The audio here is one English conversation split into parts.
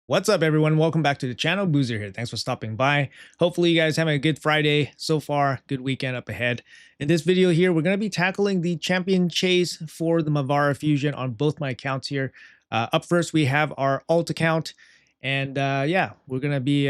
What's up, everyone? Welcome back to the channel. Boozer here. Thanks for stopping by. Hopefully you guys having a good Friday so far. Good weekend up ahead. In this video here, we're going to be tackling the champion chase for the Mavara fusion on both my accounts here. Up first, we have our alt account. And yeah, we're going to be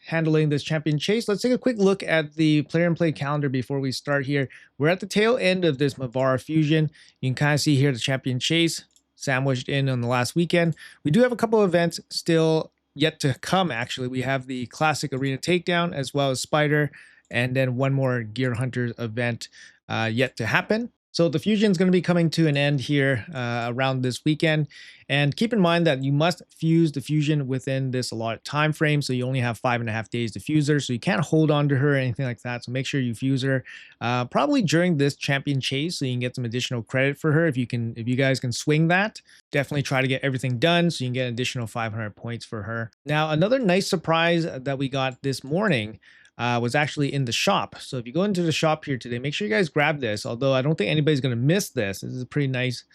handling this champion chase. Let's take a quick look at the player and play calendar before we start here. We're at the tail end of this Mavara fusion. You can kind of see here the champion chase sandwiched in on the last weekend. We do have a couple of events still yet to come, actually. We have the Classic Arena Takedown as well as Spider, and then one more Gear Hunters event yet to happen. So the fusion is going to be coming to an end here around this weekend. And keep in mind that you must fuse the fusion within this allotted time frame. So you only have 5.5 days to fuse her. So you can't hold on to her or anything like that. So make sure you fuse her probably during this champion chase so you can get some additional credit for her. If you guys can swing that, definitely try to get everything done so you can get an additional 500 points for her. Now, another nice surprise that we got this morning was actually in the shop. So if you go into the shop here today, make sure you guys grab this. Although I don't think anybody's going to miss this. This is a pretty nice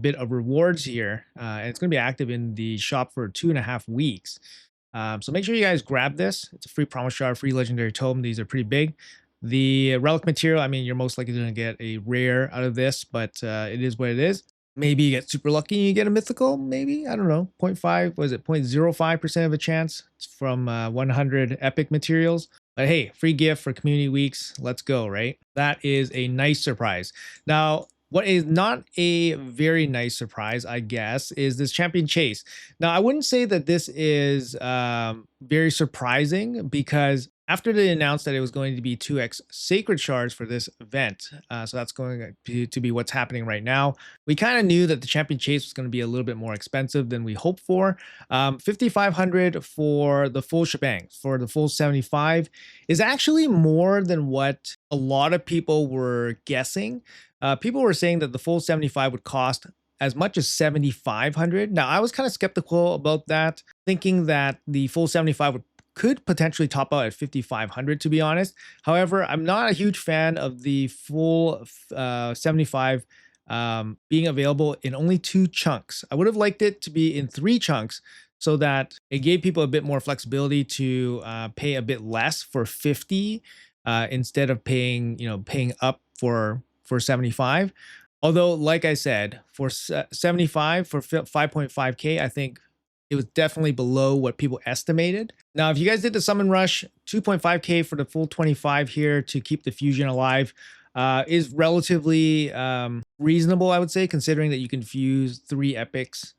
bit of rewards here. And it's going to be active in the shop for 2.5 weeks. So make sure you guys grab this. It's a free promise jar, free legendary totem. These are pretty big. The relic material, I mean, you're most likely going to get a rare out of this, but it is what it is. Maybe you get super lucky and you get a mythical, maybe, I don't know, 0.5, was it 0.05% of a chance? It's from 100 epic materials. But hey, free gift for community weeks. Let's go, right? That is a nice surprise. Now, what is not a very nice surprise, I guess, is this champion chase. Now, I wouldn't say that this is very surprising because after they announced that it was going to be 2x sacred shards for this event, so that's going to be what's happening right now. We kind of knew that the champion chase was going to be a little bit more expensive than we hoped for. 5,500 for the full shebang, for the full 75 is actually more than what a lot of people were guessing. People were saying that the full 75 would cost as much as 7,500. Now, I was kind of skeptical about that, thinking that the full 75 could potentially top out at 5,500, to be honest. However, I'm not a huge fan of the full 75 being available in only 2 chunks. I would have liked it to be in 3 chunks so that it gave people a bit more flexibility to pay a bit less for 50 instead of paying up for 75. Although, like I said, for 75 for 5.5k, I think it was definitely below what people estimated. Now, if you guys did the summon rush, 2.5k for the full 25 here to keep the fusion alive is relatively reasonable, I would say, considering that you can fuse 3 epics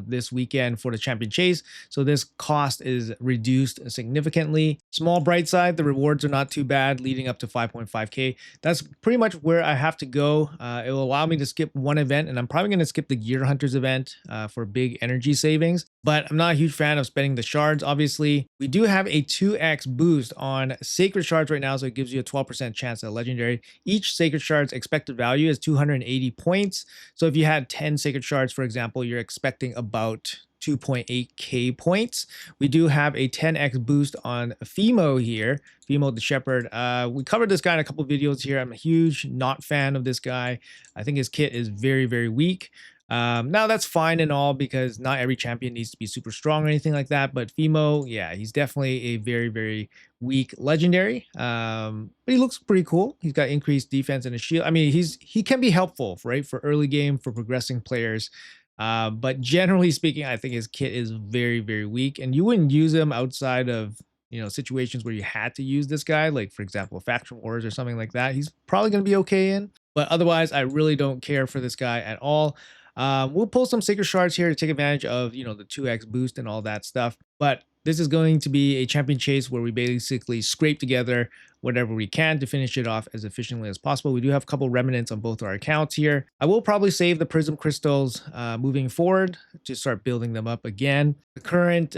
this weekend for the champion chase. So this cost is reduced significantly. Small bright side, the rewards are not too bad, leading up to 5.5k. That's pretty much where I have to go. It will allow me to skip 1 event, and I'm probably going to skip the Gear Hunters event for big energy savings. But I'm not a huge fan of spending the shards. Obviously, we do have a 2x boost on sacred shards right now, so it gives you a 12% chance at legendary. Each sacred shard's expected value is 280 points. So if you had 10 sacred shards, for example, you're expecting about 2.8k points. We do have a 10x boost on Phemo here, Phemo the Shepherd. We covered this guy in a couple of videos here. I'm a huge not fan of this guy. I think his kit is very, very weak. Now that's fine and all because not every champion needs to be super strong or anything like that. But Phemo, yeah, he's definitely a very, very weak legendary. But he looks pretty cool. He's got increased defense and a shield. I mean, he can be helpful, right, for early game, for progressing players. But generally speaking, I think his kit is very, very weak, and you wouldn't use him outside of situations where you had to use this guy, like for example, faction wars or something like that. He's probably going to be okay in, but otherwise, I really don't care for this guy at all. We'll pull some sacred shards here to take advantage of the 2x boost and all that stuff, but this is going to be a champion chase where we basically scrape together whatever we can to finish it off as efficiently as possible. We do have a couple remnants on both our accounts here. I will probably save the prism crystals moving forward to start building them up again. The current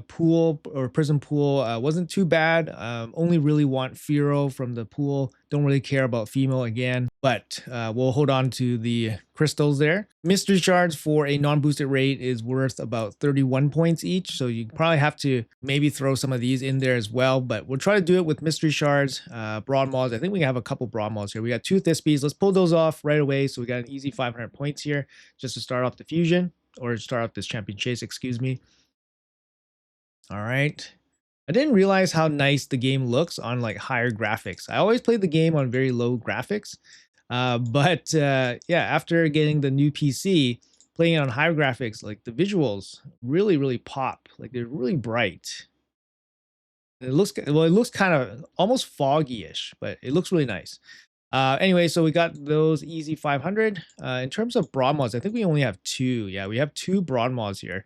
pool or prism pool wasn't too bad. Only really want Firo from the pool. Don't really care about Phemo again, but we'll hold on to the crystals there. Mystery shards for a non-boosted rate is worth about 31 points each, so you probably have to maybe throw some of these in there as well, but we'll try to do it with mystery shards. Broad Maws, I think we have a couple Broad Maws here. We got 2 Thespies. Let's pull those off right away. So we got an easy 500 points here just to start off the fusion, or start off this champion chase, excuse me. All right. I didn't realize how nice the game looks on like higher graphics. I always played the game on very low graphics. But yeah, after getting the new PC, playing it on higher graphics, like the visuals really, really pop. Like they're really bright. It looks well, it looks kind of almost foggy-ish, but it looks really nice. Anyway, so we got those easy 500. In terms of broad mods, I think we only have two. Yeah, we have two broad mods here.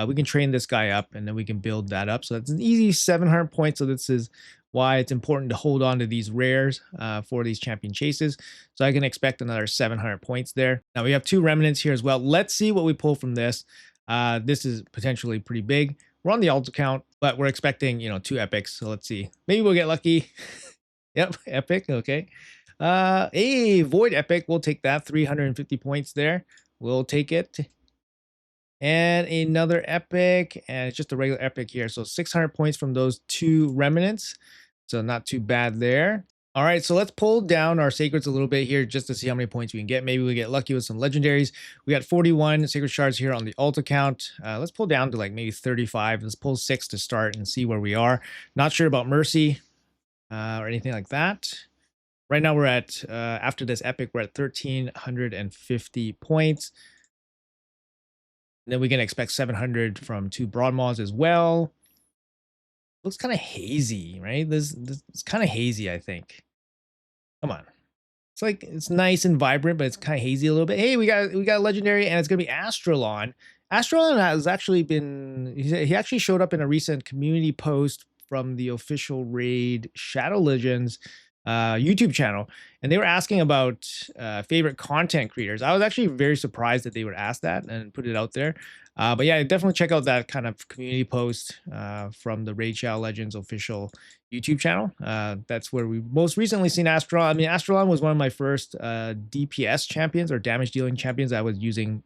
We can train this guy up and then we can build that up. So that's an easy 700 points. So this is why it's important to hold on to these rares for these champion chases. So I can expect another 700 points there. Now we have two remnants here as well. Let's see what we pull from this. This is potentially pretty big. We're on the alt account, but we're expecting, two epics. So let's see. Maybe we'll get lucky. Yep, epic. Okay. A void epic. We'll take that. 350 points there. We'll take it. And another epic, and it's just a regular epic here. So 600 points from those two remnants. So not too bad there. All right, so let's pull down our sacreds a little bit here just to see how many points we can get. Maybe we get lucky with some legendaries. We got 41 sacred shards here on the alt account. Let's pull down to like maybe 35. Let's pull 6 to start and see where we are. Not sure about mercy or anything like that. Right now we're at, after this epic, we're at 1,350 points. And then we can expect 700 from two broad mods as well. Looks kind of hazy, right? This it's kind of hazy, I think. Come on. It's like it's nice and vibrant, but it's kind of hazy a little bit. Hey, we got legendary, and it's gonna be Astrolon. Astrolon has actually been he actually showed up in a recent community post from the official raid Shadow Legends YouTube channel, and they were asking about favorite content creators. I was actually very surprised that they would ask that and put it out there. But yeah, definitely check out that kind of community post from the Raid Shadow Legends official YouTube channel. That's where we most recently seen Astrolon. I mean, Astrolon was one of my first DPS champions or damage dealing champions I was using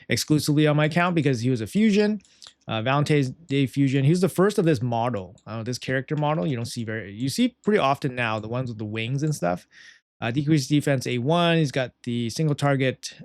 exclusively on my account because he was a fusion. Valentine's Day fusion. He's the first of this model, this character model. You don't see you see pretty often now, the ones with the wings and stuff. Decreased defense A1. He's got the single target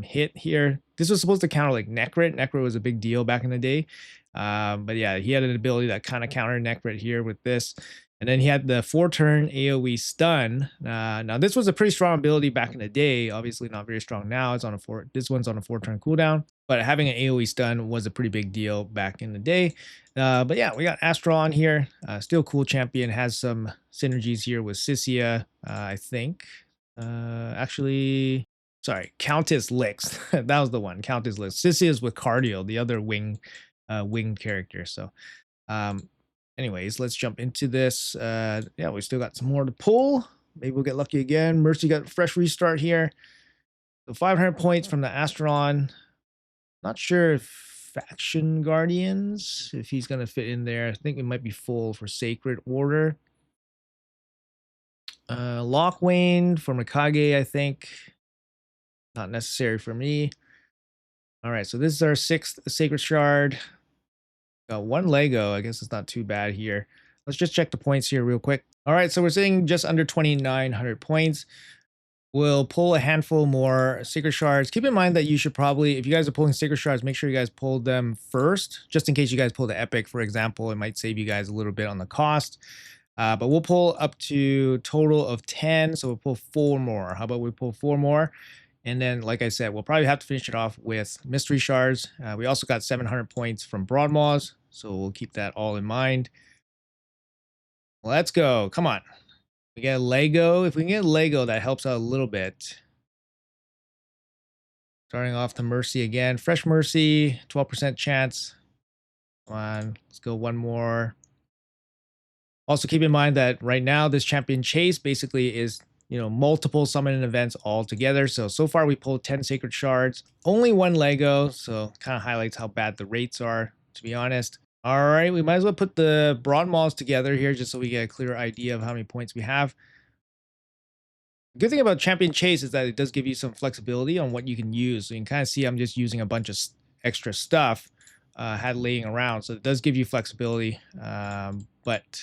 hit here. This was supposed to counter like Necrit. Necrit was a big deal back in the day. But yeah, he had an ability that kind of countered Necrit here with this. And then he had the 4-turn AoE stun. Now this was a pretty strong ability back in the day. Obviously not very strong now. It's on a this one's on a 4-turn cooldown. But having an AoE stun was a pretty big deal back in the day. But yeah, we got Astrolon here. Still cool champion. Has some synergies here with Sissia, I think. Actually, sorry, Countess Lix. That was the one, Countess Lix. Sissia is with Cardio, the other winged character. So anyways, let's jump into this. Yeah, we still got some more to pull. Maybe we'll get lucky again. Mercy got a fresh restart here. So 500 points from the Astrolon. Not sure if Faction Guardians, if he's going to fit in there. I think it might be full for Sacred Order. Lockwayne for Mikage, I think. Not necessary for me. All right, so this is our 6th Sacred Shard. Got 1 Lego. I guess it's not too bad here. Let's just check the points here real quick. All right, so we're sitting just under 2,900 points. We'll pull a handful more Sacred Shards. Keep in mind that you should probably, if you guys are pulling Sacred Shards, make sure you guys pull them first, just in case you guys pull the Epic, for example. It might save you guys a little bit on the cost. But we'll pull up to total of 10, so we'll pull 4 more. How about we pull 4 more? And then, like I said, we'll probably have to finish it off with Mystery Shards. We also got 700 points from Broad Maws, so we'll keep that all in mind. Let's go. Come on. We get a Lego. If we can get a Lego, that helps out a little bit. Starting off the Mercy again. Fresh Mercy, 12% chance. Come on, let's go 1 more. Also keep in mind that right now this champion chase basically is, multiple summoning events all together. So far we pulled 10 Sacred Shards, only 1 Lego. So kind of highlights how bad the rates are, to be honest. All right, we might as well put the broad malls together here just so we get a clear idea of how many points we have. The good thing about Champion Chase is that it does give you some flexibility on what you can use. So you can kind of see I'm just using a bunch of extra stuff had laying around. So it does give you flexibility. But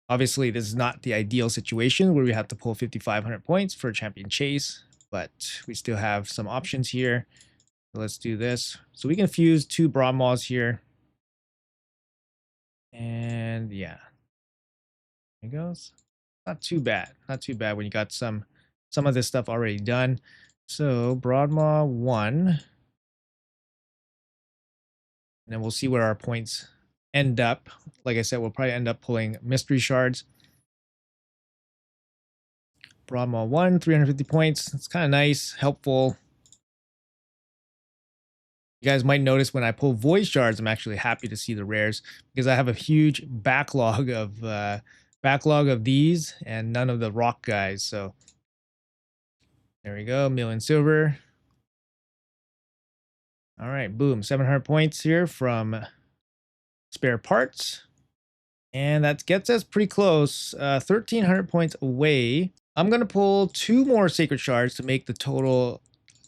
obviously this is not the ideal situation where we have to pull 5,500 points for Champion Chase. But we still have some options here. So let's do this. So we can fuse 2 broad malls here. And yeah, there it goes. Not too bad. Not too bad when you got some of this stuff already done. So Broadmaw 1. And then we'll see where our points end up. Like I said, we'll probably end up pulling mystery shards. Broadmaw 1, 350 points. It's kind of nice, helpful. You guys might notice when I pull void shards, I'm actually happy to see the rares because I have a huge backlog of these and none of the rock guys. So there we go, million silver. All right, boom, 700 points here from spare parts. And that gets us pretty close, 1,300 points away. I'm going to pull 2 more sacred shards to make the total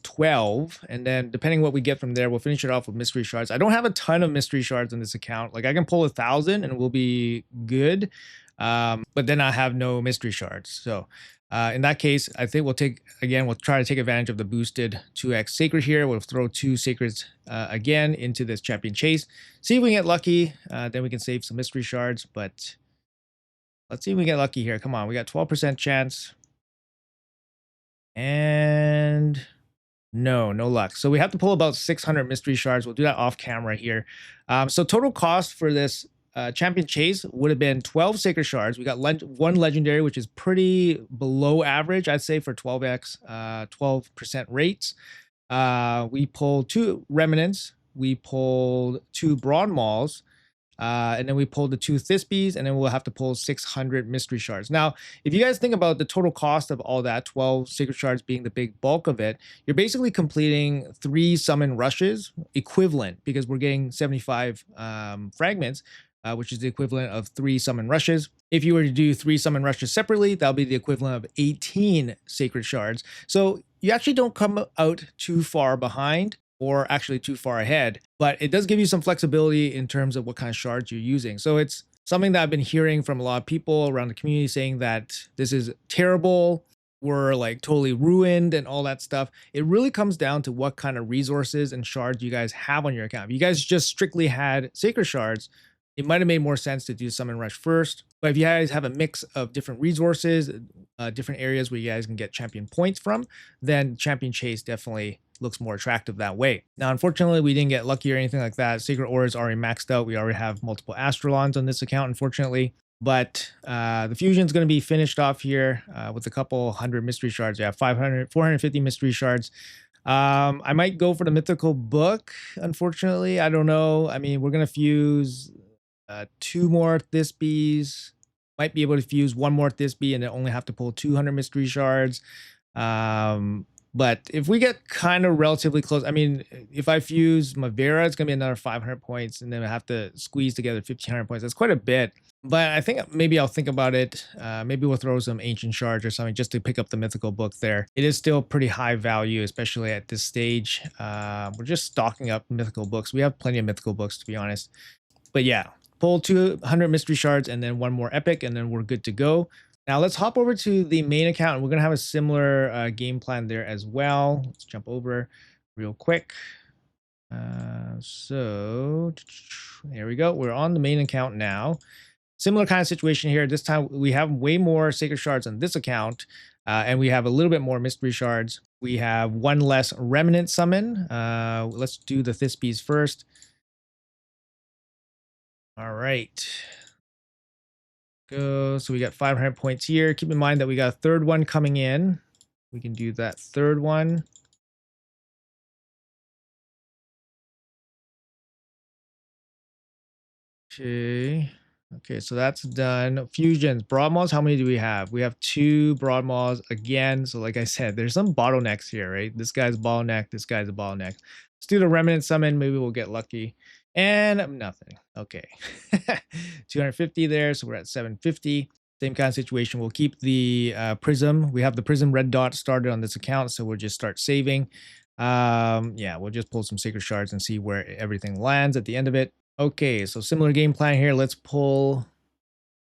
12. And then depending what we get from there, we'll finish it off with mystery shards. I don't have a ton of mystery shards on this account. Like I can pull 1,000 and we'll be good. But then I have no mystery shards. So in that case, I think we'll try to take advantage of the boosted 2x sacred here. We'll throw 2 sacreds again into this champion chase. See if we can get lucky. Then we can save some mystery shards. But let's see if we get lucky here. Come on, we got 12% chance. And no luck. So we have to pull about 600 mystery shards. We'll do that off camera here. So total cost for this champion chase would have been 12 sacred shards. We got 1 legendary, which is pretty below average, I'd say, for 12x, 12% rates. We pulled 2 remnants. We pulled 2 broad mauls. And then we pulled the 2 Thispies, and then we'll have to pull 600 mystery shards. Now, if you guys think about the total cost of all that, 12 sacred shards being the big bulk of it, you're basically completing 3 summon rushes equivalent because we're getting 75 fragments, which is the equivalent of 3 summon rushes. If you were to do 3 summon rushes separately, that'll be the equivalent of 18 sacred shards. So you actually don't come out too far behind, or actually too far ahead, but it does give you some flexibility in terms of what kind of shards you're using. So it's something that I've been hearing from a lot of people around the community saying that this is terrible, we're like totally ruined and all that stuff. It really comes down to what kind of resources and shards you guys have on your account. If you guys just strictly had sacred shards, it might have made more sense to do summon rush first. But if you guys have a mix of different resources, different areas where you guys can get champion points from, then champion chase definitely looks more attractive that way. Now, unfortunately, we didn't get lucky or anything like that. Sacred Ore is already maxed out. We already have multiple Astrolons on this account, unfortunately. But the fusion is going to be finished off here with a couple hundred mystery shards. Yeah, 450 mystery shards. I might go for the mythical book, unfortunately. I don't know. I mean, we're going to fuse 2 more Thispies. Might be able to fuse 1 more Thisby and then only have to pull 200 mystery shards. But if we get kind of relatively close, I mean, if I fuse Mavara, it's going to be another 500 points, and then I have to squeeze together 1,500 points. That's quite a bit. But I think maybe I'll think about it. Maybe we'll throw some ancient shards or something just to pick up the mythical book there. It is still pretty high value, especially at this stage. We're just stocking up mythical books. We have plenty of mythical books, to be honest. But yeah, pull 200 mystery shards and then 1 more epic, and then we're good to go. Now let's hop over to the main account, and we're going to have a similar game plan there as well. Let's jump over real quick. So there we go. We're on the main account now. Similar kind of situation here. This time we have way more sacred shards on this account, and we have a little bit more mystery shards. We have 1 less remnant summon. Let's do the Thispies first. All right. Go. So we got 500 points here. Keep in mind that we got a 3rd one coming in. We can do that 3rd one. Okay, so that's done. Fusions, Broadmaws, how many do we have? We have 2 Broadmaws again. So like I said, there's some bottlenecks here, right? This guy's bottleneck, this guy's a bottleneck. Let's do the remnant summon. Maybe we'll get lucky. And nothing. Okay. 250 there, so we're at 750. Same kind of situation. We'll keep the prism. We have the prism red dot started on this account, so we'll just start saving. Yeah, we'll just pull some sacred shards and see where everything lands at the end of it. Okay, so similar game plan here. Let's pull,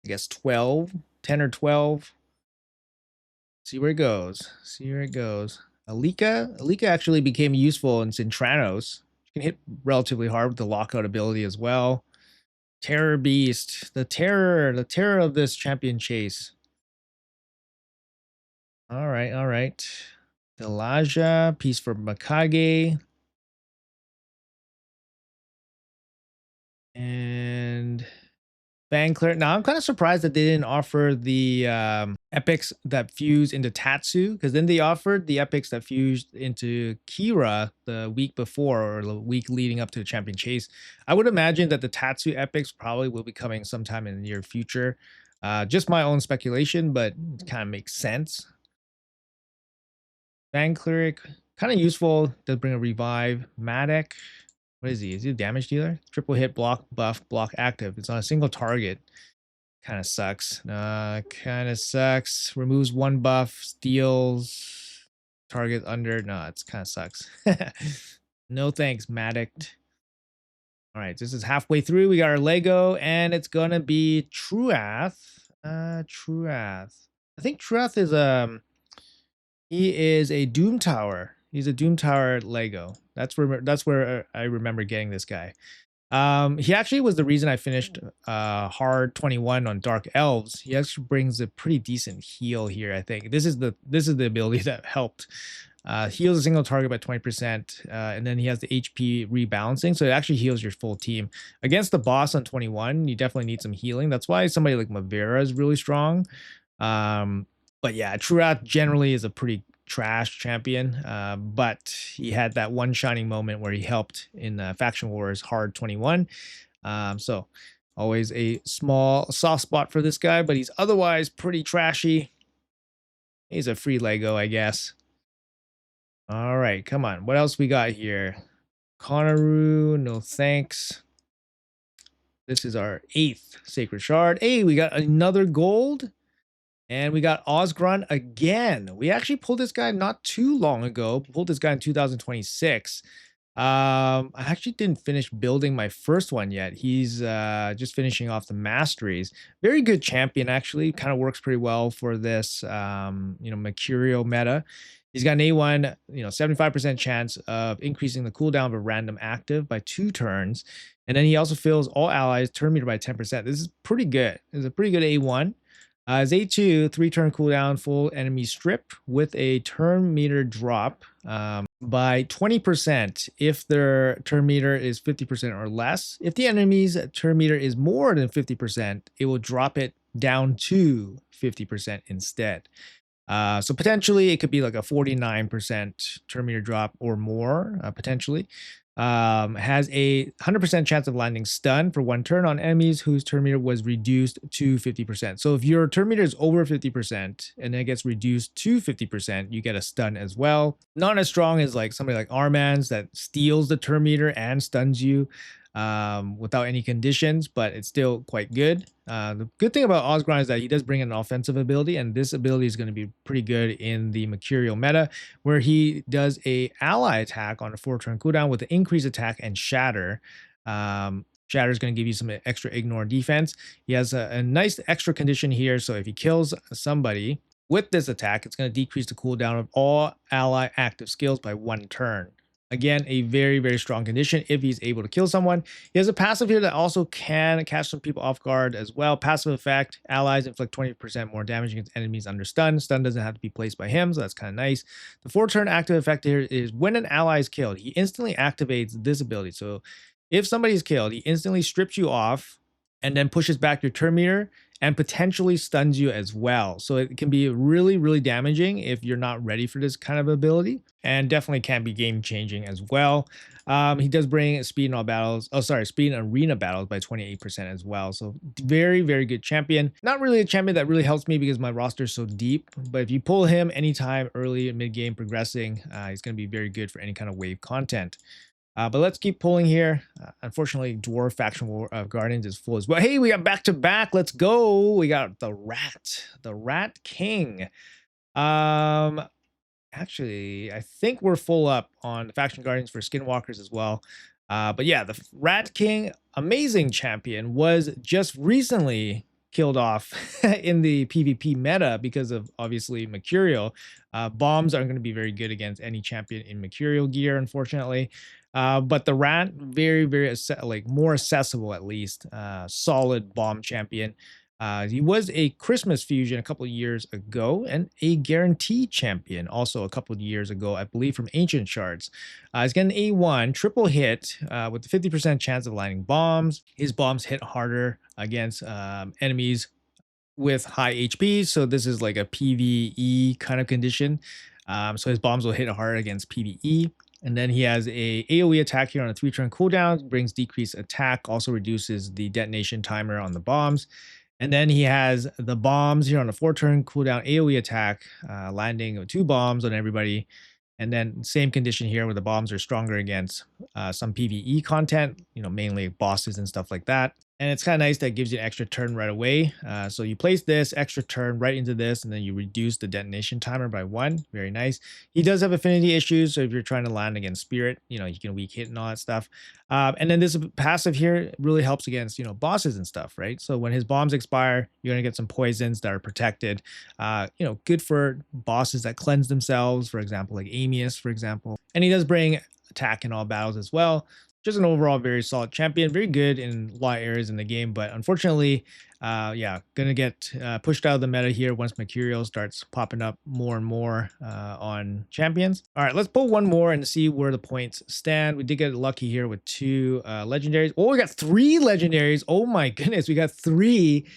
I guess, 12, 10 or 12. See where it goes. See where it goes. Alika actually became useful in Cintranos. You can hit relatively hard with the lockout ability as well. Terror Beast. The terror of this champion chase. All right, all right. Delaja, piece for Makage. And Bankler. Now I'm kind of surprised that they didn't offer the epics that fuse into Tatsu, because then they offered the epics that fused into Kira the week before or the week leading up to the champion chase. I would imagine that the Tatsu epics probably will be coming sometime in the near future. Just my own speculation, but it kind of makes sense. Bang Cleric, kind of useful. Does bring a revive. Madek. What is he? Is he a damage dealer? Triple hit, block, buff, block active. It's on a single target. Kind of sucks. Kind of sucks. Removes one buff, steals target under. No, it's kind of sucks. No thanks, Maddict. All right, this is halfway through. We got our Lego, and it's gonna be Truath. Truath. I think Truath is he is a Doom Tower. He's a Doom Tower Lego. That's where I remember getting this guy. He actually was the reason I finished hard 21 on Dark Elves. He actually brings a pretty decent heal here, I think. This is the ability that helped. Heals a single target by 20%, and then he has the HP rebalancing, so it actually heals your full team. Against the boss on 21, you definitely need some healing. That's why somebody like Mavara is really strong. But yeah, Truath generally is a pretty trash champion, but he had that one shining moment where he helped in Faction Wars Hard 21. So always a small soft spot for this guy, but he's otherwise pretty trashy. He's a free Lego, I guess. All right, come on. What else we got here? Konaru, no thanks. This is our 8th Sacred Shard. Hey, we got another gold. And we got Osgron again. We actually pulled this guy not too long ago. Pulled this guy in 2026. I actually didn't finish building my first one yet. He's just finishing off the masteries. Very good champion, actually. Kind of works pretty well for this, Mercurial meta. He's got an A1, 75% chance of increasing the cooldown of a random active by 2 turns. And then he also fills all allies turn meter by 10%. This is pretty good. It's a pretty good A1. His A2, 3-turn cooldown, full enemy strip with a turn meter drop by 20% if their turn meter is 50% or less. If the enemy's turn meter is more than 50%, it will drop it down to 50% instead. So potentially it could be like a 49% turn meter drop or more, potentially. Has a 100% chance of landing stun for 1 turn on enemies whose turn meter was reduced to 50%. So if your turn meter is over 50% and then it gets reduced to 50%, you get a stun as well. Not as strong as like somebody like Arman's that steals the turn meter and stuns you without any conditions, but it's still quite good. The good thing about Osgron is that he does bring an offensive ability, and this ability is going to be pretty good in the Mercurial meta, where he does a ally attack on a 4-turn cooldown with an increased attack and shatter. Shatter is going to give you some extra ignore defense. He has a nice extra condition here, so if he kills somebody with this attack, it's going to decrease the cooldown of all ally active skills by 1 turn. Again, a very, very strong condition if he's able to kill someone. He has a passive here that also can catch some people off guard as well. Passive effect, allies inflict 20% more damage against enemies under stun. Stun doesn't have to be placed by him, so that's kind of nice. The 4-turn active effect here is when an ally is killed, he instantly activates this ability. So if somebody is killed, he instantly strips you off and then pushes back your turn meter and potentially stuns you as well. So it can be really, really damaging if you're not ready for this kind of ability, and definitely can be game changing as well. He does bring speed in all battles. Oh, sorry, speed in arena battles by 28% as well. So very, very good champion. Not really a champion that really helps me because my roster is so deep, but if you pull him anytime early and mid game progressing, he's going to be very good for any kind of wave content. But let's keep pulling here. Unfortunately, Dwarf Faction War of Guardians is full as well. Hey, we got back to back. Let's go. We got the Rat King. Actually, I think we're full up on the Faction Guardians for Skinwalkers as well. But yeah, the Rat King, amazing champion, was just recently killed off in the PvP meta because of obviously Mercurial. Bombs aren't going to be very good against any champion in Mercurial gear, unfortunately. But the rat, very, very like more accessible at least. Solid bomb champion. He was a Christmas fusion a couple of years ago and a guarantee champion also a couple of years ago, I believe, from Ancient Shards. He's got an A1 triple hit with a 50% chance of landing bombs. His bombs hit harder against enemies with high HP. So this is like a PvE kind of condition. So his bombs will hit hard against PvE. And then he has a AoE attack here on a 3-turn cooldown, brings decreased attack, also reduces the detonation timer on the bombs. And then he has the bombs here on a 4-turn cooldown AoE attack, landing 2 bombs on everybody. And then same condition here where the bombs are stronger against some PvE content, mainly bosses and stuff like that. And it's kind of nice that it gives you an extra turn right away. So you place this extra turn right into this, and then you reduce the detonation timer by 1. Very nice. He does have affinity issues, so if you're trying to land against Spirit, you can weak hit and all that stuff. And then this passive here really helps against, bosses and stuff, right? So when his bombs expire, you're going to get some poisons that are protected. Good for bosses that cleanse themselves, for example, like Amius, for example. And he does bring attack in all battles as well. Just an overall very solid champion, very good in a lot of areas in the game, but unfortunately, gonna get pushed out of the meta here once Mercurial starts popping up more and more on champions. All right, let's pull one more and see where the points stand. We did get lucky here with 2 legendaries. Oh, we got 3 legendaries. Oh my goodness, we got 3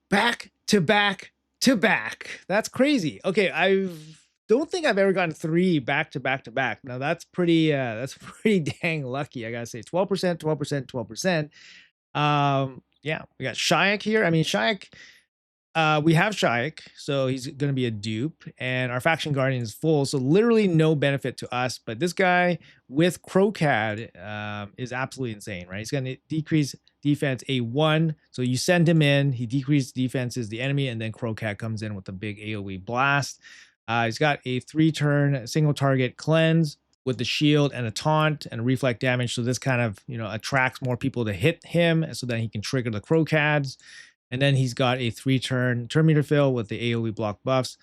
back to back to back. That's crazy. Okay, don't think I've ever gotten 3 back to back to back. Now that's pretty dang lucky, I gotta say. 12%, 12%, 12%. Yeah, we got Shayak here. I mean, Shayak, we have Shayak, so he's gonna be a dupe, and our faction guardian is full, so literally no benefit to us. But this guy with Crocad is absolutely insane, right? He's gonna decrease defense A1, so you send him in, he decreases defenses the enemy, and then Crocad comes in with a big AoE blast. He's got a 3-turn single target cleanse with the shield and a taunt and a reflect damage. So this kind of, attracts more people to hit him so that he can trigger the Crocads. And then he's got a 3-turn turn meter fill with the AoE block buffs.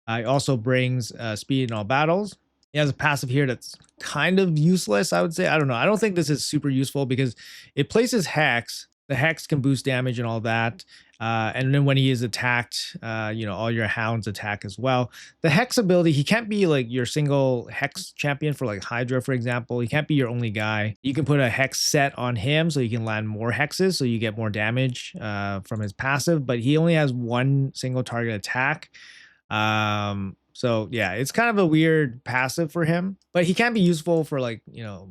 He also brings speed in all battles. He has a passive here that's kind of useless, I would say. I don't know. I don't think this is super useful because it places Hex. The Hex can boost damage and all that. And then when he is attacked, all your hounds attack as well. The Hex ability, he can't be like your single Hex champion for like Hydra, for example. He can't be your only guy. You can put a Hex set on him so you can land more Hexes so you get more damage from his passive, but he only has 1 single target attack. So yeah, it's kind of a weird passive for him, but he can be useful for like,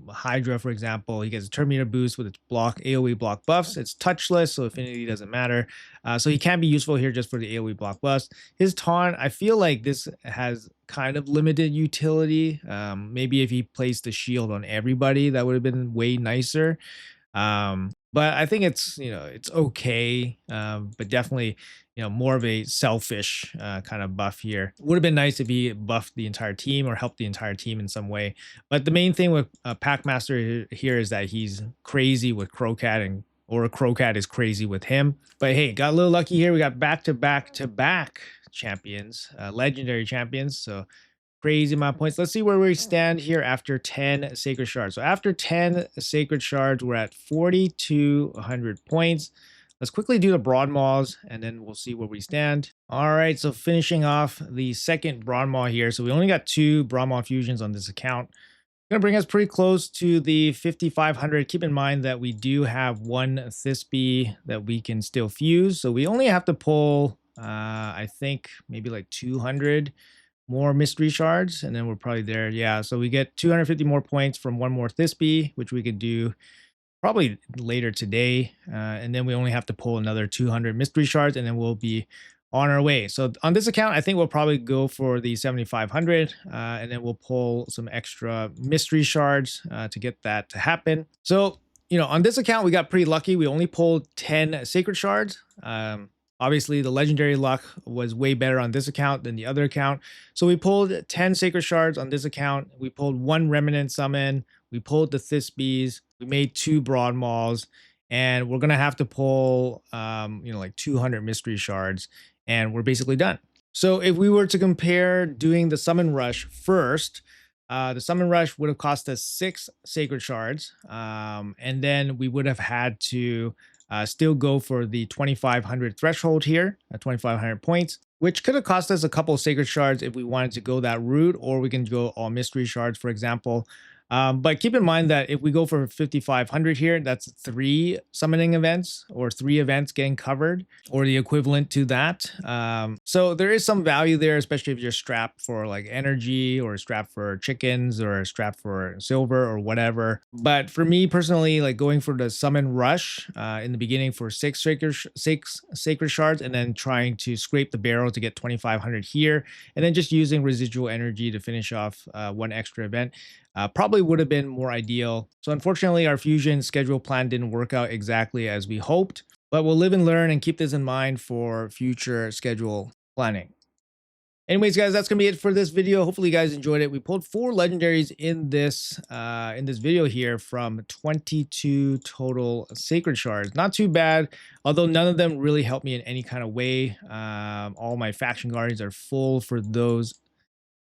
Hydra, for example. He gets a turn meter boost with its AoE block buffs. It's touchless, so affinity doesn't matter. So he can be useful here just for the AoE block buffs. His taunt, I feel like this has kind of limited utility. Maybe if he placed the shield on everybody, that would have been way nicer. But I think it's okay, but definitely more of a selfish kind of buff here. Would have been nice if he buffed the entire team or helped the entire team in some way. But the main thing with Packmaster here is that he's crazy with Crocad, or Crocad is crazy with him. But hey, got a little lucky here. We got back to back to back champions, legendary champions. So crazy amount of points. Let's see where we stand here after 10 sacred shards. So after 10 sacred shards, we're at 4,200 points. Let's quickly do the broad maws and then we'll see where we stand. All right, so finishing off the second broad maw here. So we only got 2 broad maw fusions on this account. Gonna bring us pretty close to the 5,500. Keep in mind that we do have 1 Thisbe that we can still fuse. So we only have to pull, I think maybe like 200 more mystery shards, and then we're probably there. Yeah, so we get 250 more points from 1 more Thisbe, which we could do probably later today. And then we only have to pull another 200 mystery shards, and then we'll be on our way. So on this account, I think we'll probably go for the 7,500, and then we'll pull some extra mystery shards to get that to happen. So, on this account, we got pretty lucky. We only pulled 10 sacred shards. Obviously, the legendary luck was way better on this account than the other account. So we pulled 10 sacred shards on this account. We pulled 1 remnant summon. We pulled the Thisbes. We made 2 broad maws. And we're going to have to pull, like 200 mystery shards. And we're basically done. So if we were to compare doing the summon rush first The summon rush would have cost us 6 sacred shards, and then we would have had to still go for the 2,500 threshold here, 2,500 points, which could have cost us a couple sacred shards if we wanted to go that route, or we can go all mystery shards, for example. But keep in mind that if we go for 5,500 here, that's 3 summoning events or 3 events getting covered, or the equivalent to that. So there is some value there, especially if you're strapped for like energy, or strapped for chickens, or strapped for silver or whatever. But for me personally, like going for the summon rush in the beginning for 6 sacred shards, and then trying to scrape the barrel to get 2,500 here, and then just using residual energy to finish off 1 extra event. Probably would have been more ideal. So unfortunately, our fusion schedule plan didn't work out exactly as we hoped, but we'll live and learn and keep this in mind for future schedule planning. Anyways, guys, that's gonna be it for this video. Hopefully, you guys enjoyed it. We pulled 4 legendaries in this video here from 22 total sacred shards. Not too bad, although none of them really helped me in any kind of way. All my faction guardians are full for those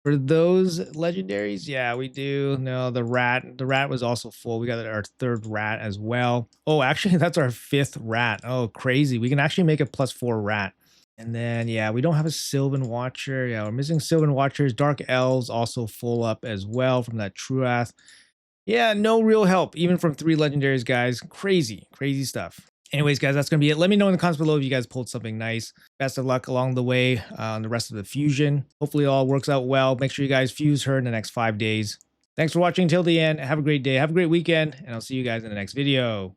legendaries. Yeah, we do. No, the rat was also full. We got our 3rd rat as well. Oh, actually that's our 5th rat. Oh, crazy. We can actually make a +4 rat. And then yeah, we don't have a Sylvan Watcher. Yeah, we're missing Sylvan Watchers. Dark Elves also full up as well from that Truath. Yeah, no real help even from 3 legendaries, guys. Crazy stuff. Anyways, guys, that's going to be it. Let me know in the comments below if you guys pulled something nice. Best of luck along the way on the rest of the fusion. Hopefully it all works out well. Make sure you guys fuse her in the next 5 days. Thanks for watching until the end. Have a great day. Have a great weekend. And I'll see you guys in the next video.